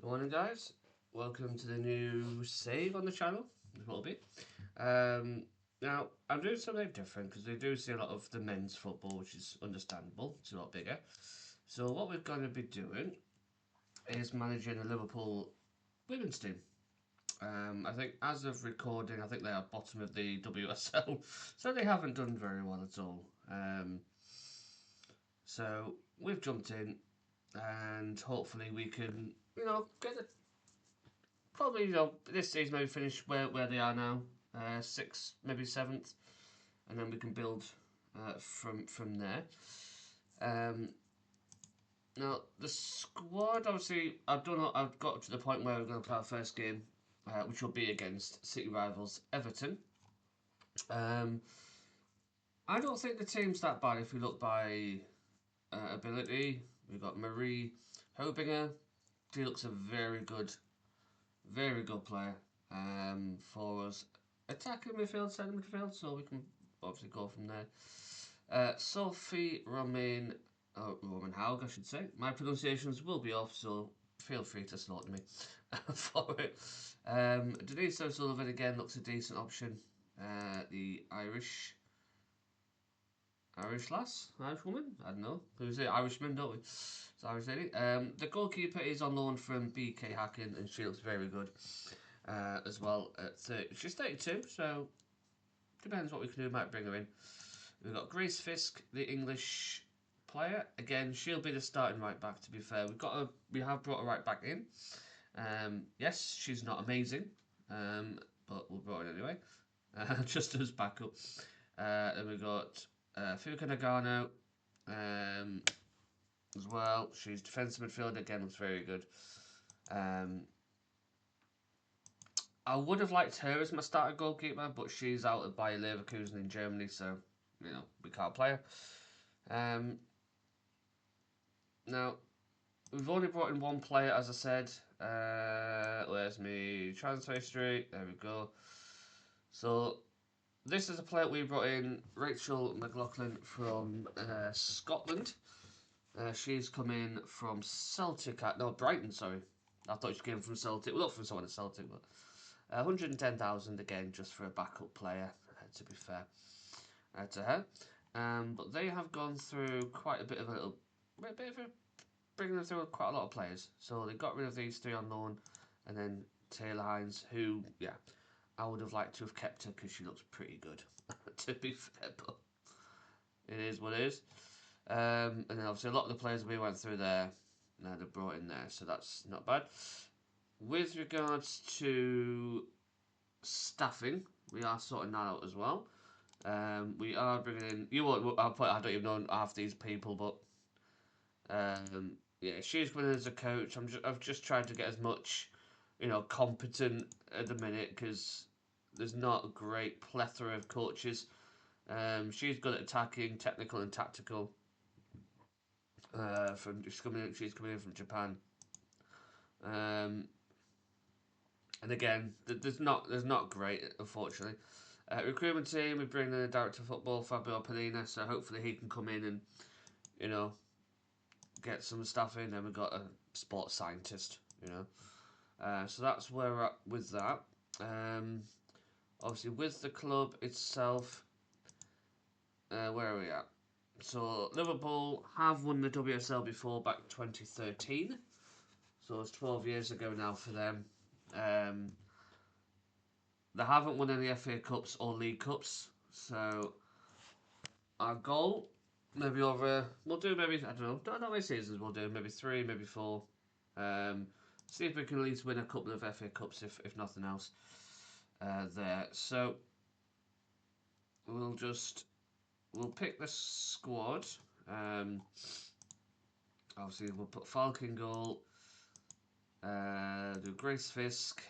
Good morning, guys. Welcome to the new save on the channel. It will be. Um, Now, I'm doing something different because we do see a lot of the men's football, which is understandable. It's a lot bigger. So what we're going to be doing is managing the Liverpool women's team. I think as of recording, I think they are bottom of the WSL, so they haven't done very well at all. So we've jumped in, and hopefully we can, get a probably this season maybe finish where they are now, sixth, maybe seventh, and then we can build from there. Um, Now the squad, obviously, I've got to the point where we're going to play our first game, which will be against City rivals Everton. Um, I don't think the team's that bad if we look by ability. We've got Marie Hobinger. She looks a very good player for us. Attacking midfield, centre midfield, so we can obviously go from there. Sophie Roman Haug, I should say. My pronunciations will be off, so feel free to slaughter me for it. Denise O'Sullivan again looks a decent option. The Irish lass, Irish woman, I don't know. Who's it? Irishman, don't we? It's Irish lady. The goalkeeper is on loan from BK Hacking, and she looks very good as well. She's 32, so depends what we can do. Might bring her in. We've got Grace Fisk, the English player. Again, she'll be the starting right back. To be fair, we have brought a right back in. Yes, she's not amazing, but we'll brought her anyway, just as backup. Then we got Fuka Nagano as well. She's defensive midfielder. Again, looks very good. I would have liked her as my starter goalkeeper, but she's out at Bayer Leverkusen in Germany, so we can't play her. Now we've only brought in one player, as I said. Where's me transfer history? There we go. So this is a player we brought in, Rachel McLaughlin from Scotland. She's come in from Celtic. No, Brighton. Sorry, I thought she came from Celtic. Well, not from someone at Celtic, but 110,000 again just for a backup player. To be fair to her, but they have gone through quite a bit of a bringing them through quite a lot of players. So they got rid of these three on loan, and then Taylor Hines, who I would have liked to have kept her because she looks pretty good. To be fair, but it is what it is. And then obviously a lot of the players we went through there, now they're brought in there, so that's not bad. With regards to staffing, we are sorting that out as well. We are bringing in. I don't even know half these people, but yeah, she's coming in as a coach. I've just tried to get as much, competent at the minute because there's not a great plethora of coaches. She's good at attacking, technical and tactical. She's coming in from Japan. And again, there's not great, unfortunately. Recruitment team, we bring in the director of football, Fabio Panina, so hopefully he can come in and, you know, get some stuff in. Then we've got a sports scientist, So that's where we're at with that. Obviously, with the club itself, where are we at? So Liverpool have won the WSL before, back 2013. So it's 12 years ago now for them. They haven't won any FA Cups or League Cups. So our goal, we'll do maybe, I don't know how many seasons we'll do, maybe 3, maybe 4. See if we can at least win a couple of FA Cups, if nothing else, there. So we'll pick the squad. Obviously we'll put Falcon goal, do Grace Fisk,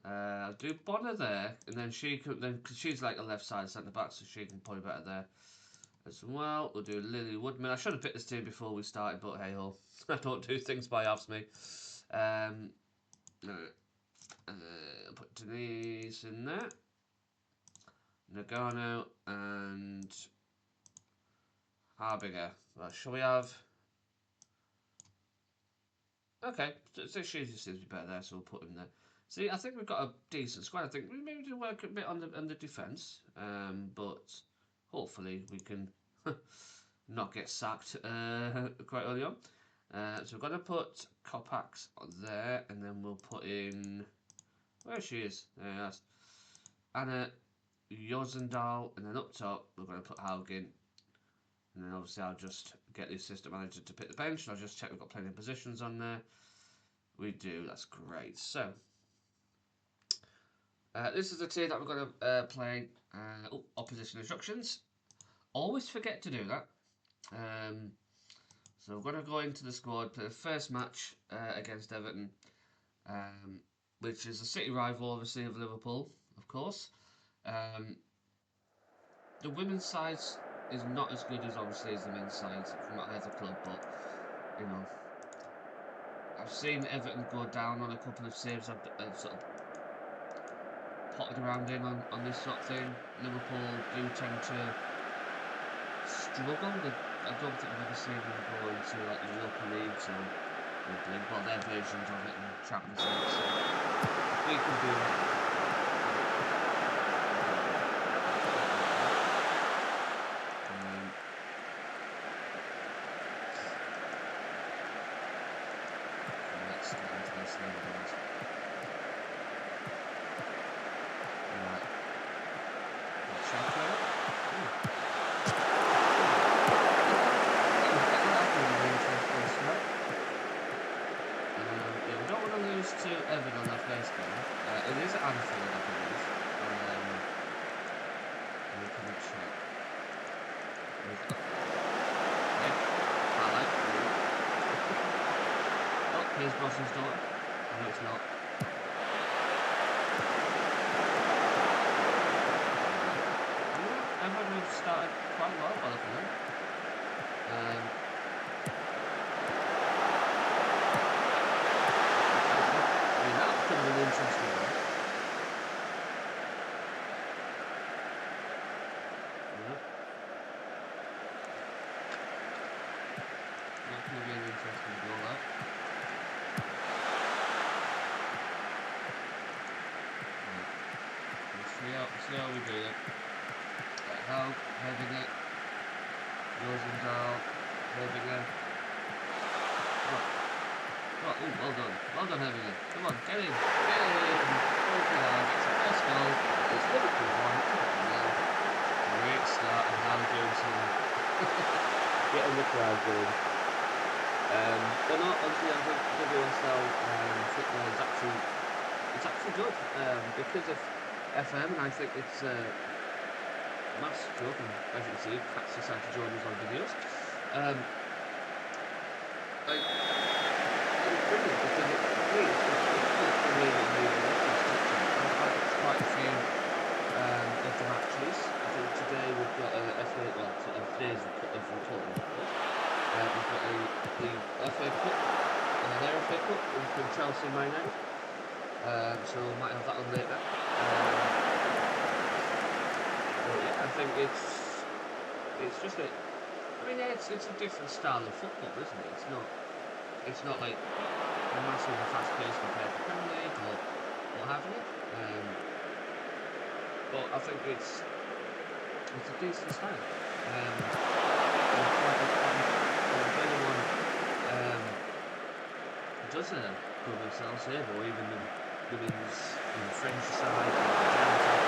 do Bonner there, and then because she's like a left side centre back, so she can play better there as well. We'll do Lily Woodman. I should have picked this team before we started, but hey ho, I don't do things by halves, me. Put Denise in there, Nagano and Harbinger. Well, shall we have? Okay, so she seems to be better there, so we'll put him there. See, I think we've got a decent squad. I think we maybe did work a bit on the defence, but hopefully we can not get sacked quite early on. So we're gonna put Kopax on there, and then we'll put in where she is. Yes, Anna Josendal, and then up top we're gonna put Haugen, and then obviously I'll just get the assistant manager to pick the bench. And I'll just check we've got plenty of positions on there. We do. That's great. So. This is the team that we're going to play opposition instructions. Always forget to do that. So we're going to go into the squad, play the first match against Everton, which is a city rival, obviously, of Liverpool, of course. The women's side is not as good as, obviously, as the men's side from either club, but, you know, I've seen Everton go down on a couple of saves I've sort of potted around in on this sort of thing. Liverpool do tend to struggle. I don't think I've ever seen them go into like the Europa League, so well, their versions of it in Champions League. So if we can do that. Let's get into this now, guys. Right. Check it. Yeah, we don't want to lose to Everton on our first game. It is at Anfield, I believe. We can check. Okay. Highlight. Oh, here's Brosnan's daughter. No, it's not. Everton have started quite well by looking at it. That could have been interesting. That could have been interesting goal, that. Let's see how we do it. Help, heading it. Rosendahl, heading it. Oh, well done. Well done, Heavy. Come on, get in. Get in. Okay, now gets the first goal. It's Liverpool 1. Great start, and now we're doing some getting the crowd going. But not obviously I think WSL football is actually good because of FM, and I think it's massive job, and as you can see, Pat's decided to join us on videos. Like, it's brilliant because it's really amazing. I've had quite a few of the matches. I think today we've got a FA, well, today's from Tottenham, of course. We've got the FA Cup, their FA Cup from Chelsea and Man United. So we might have that on later. But yeah, I think it's just it's a different style of football, isn't it? It's not like a massively fast pace compared to Premier League or what have you. But I think it's a decent style. If anyone does a good themselves here, or even the women's French side or the German side,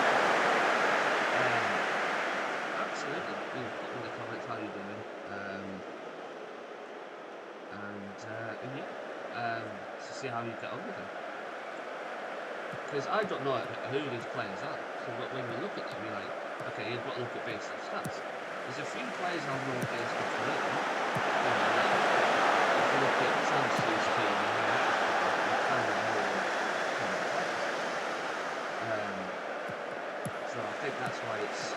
absolutely, put in the comments how you're doing, and yeah, to see how you get on with them. Because I don't know who these players are, so when you look at them, you're like, okay, you've got to look at based off stats. There's a few players I've known based off for them. If you look at Chelsea's team, you kind of know players. So I think that's why it's a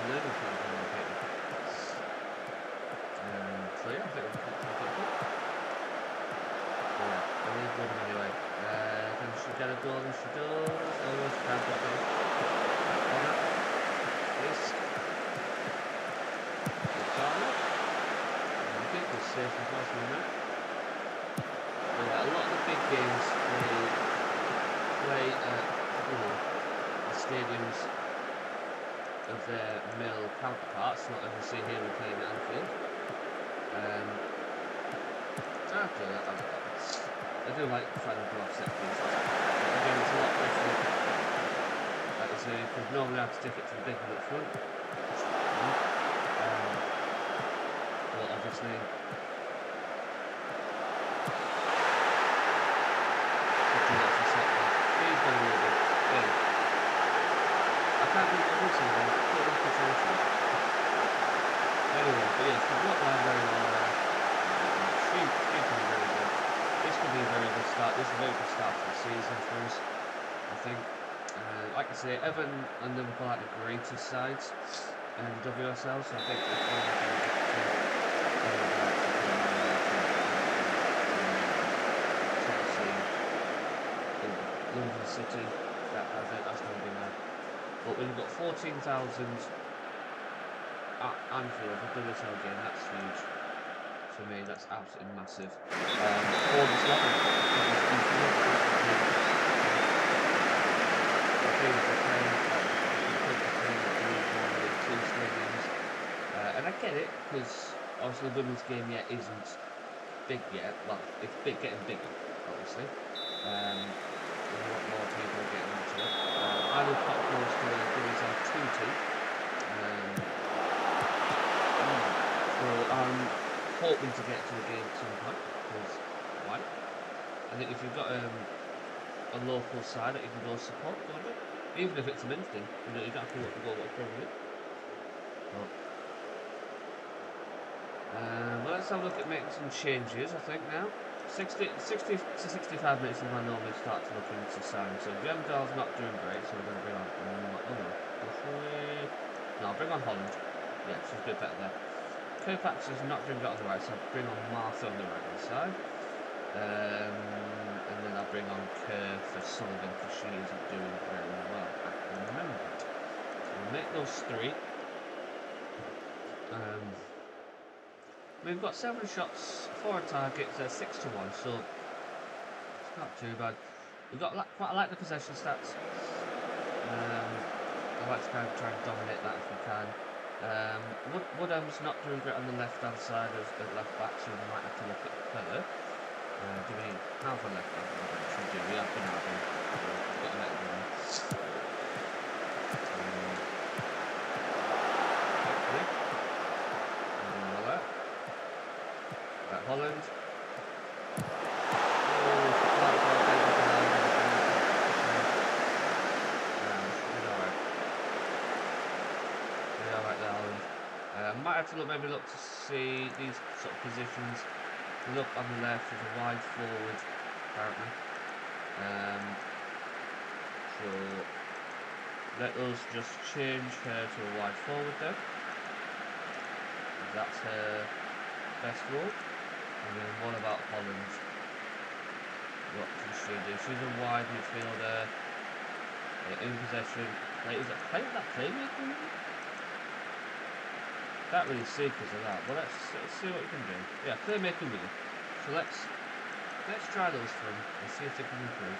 learning curve in my opinion. So yeah, I think we're quite good. Yeah, I need good anyway. Can she get a goal? And she does. Oh, she can't get a goal. Risk. Good corner. I think it's safe and close in there. games will play at the stadiums of their male counterparts, not as we see here we're playing at Anfield. I do like the final draw set pieces. Again, it's a lot different. Like I say, because normally I have to stick it to the big one up front. But obviously, he's going to be good. I can't do everything then. Anyway, but yes, we've got that very well there. She's been very good. This could be a very good start. This is a very good start to the season for us, I think. Like I say, Everton and Liverpool are the greatest sides in WSL, so I think that's one of the Chelsea, London City. I think that's going to be mad. But we've got 14,000 at Anfield for WSL game. That's huge. For me, that's absolutely massive. For this level, and I get it, because obviously the women's game yet isn't big yet. Well, it's getting bigger, obviously. A lot more people are getting into it. I will quite close to WSL 2 so I'm hoping to get to a game at some point, because why? I think if you've got a local side that you can go support, go on it. Even if it's a men's thing, you don't have to go watch Premier League. Well, let's have a look at making some changes, I think, now. 60 to 65 minutes is when I normally start to look into signing. So Jemdal's not doing great, so we're going to bring on... No, I'll bring on Holland. Yeah, she's a bit better there. Kopax is not doing good on the right side, so I'll bring on Martha on the right hand side. And then I'll bring on Kerr for Sullivan, because she isn't doing very well at the moment. So we'll make those 3. We've got 7 shots, 4 targets, 6 to 1, so it's not too bad. We've got quite like the possession stats. I like to kind of try and dominate that if we can. Woodham's not doing great on the left hand side as the left back, so we might have to look at her. Do we have a left back? We do. We have been having. We've got a little bit there. Holland. Might have to maybe look to see these sort of positions. Look on the left is a wide forward, apparently. So let us just change her to a wide forward then. That's her best role. And then what about Holland? What can she do? She's a wide midfielder. In possession. Is it that playmaking? Can't really see because of that. But let's see what we can do. Yeah, playmaking wheel. So let's try those for them and see if they can improve.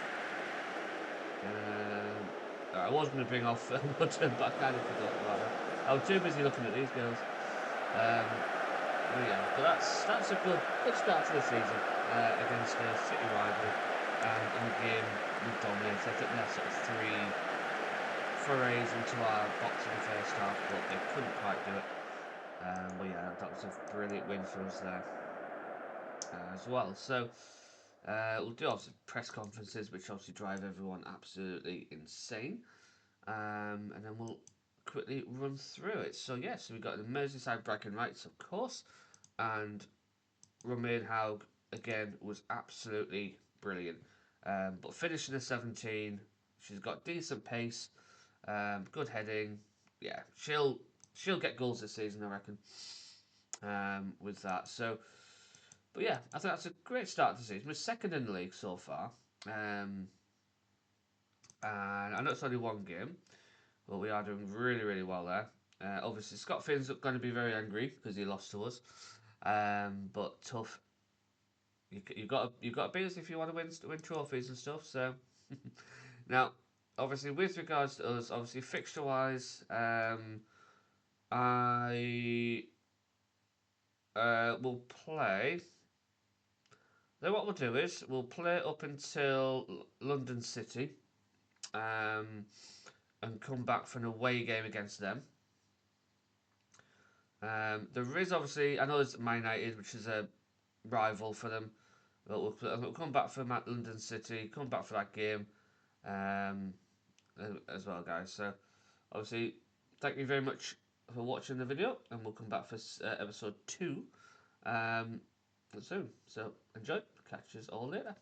I was going to bring off Button, but I kind of forgot about that. I was too busy looking at these girls. Yeah, but that's a good start to the season against a City rival, and in the game we dominated. I think they had sort of 3 forays into our box in the first half, but they couldn't quite do it. But yeah, that was a brilliant win for us there as well. So we'll do obviously press conferences, which obviously drive everyone absolutely insane, and then we'll quickly run through it. So yeah, so we got the Merseyside bragging rights, of course, and Romain Haug again was absolutely brilliant. But finishing the 17, she's got decent pace, good heading. Yeah, she'll get goals this season, I reckon. With that, so, but yeah, I think that's a great start to the season. We're second in the league so far, and I know it's only 1 game, but we are doing really, really well there. Obviously, Scott Finn's going to be very angry because he lost to us, but tough. you've got to beat us if you want to win trophies and stuff. So now, obviously, with regards to us, obviously fixture wise, I will play. Then what we'll do is we'll play up until London City, um, and come back for an away game against them. There is obviously, I know there's Man United, which is a rival for them. But we'll come back for London City, come back for that game, um, as well, guys. So obviously, thank you very much for watching the video, and we'll come back for episode 2 soon. So enjoy. Catch us all later.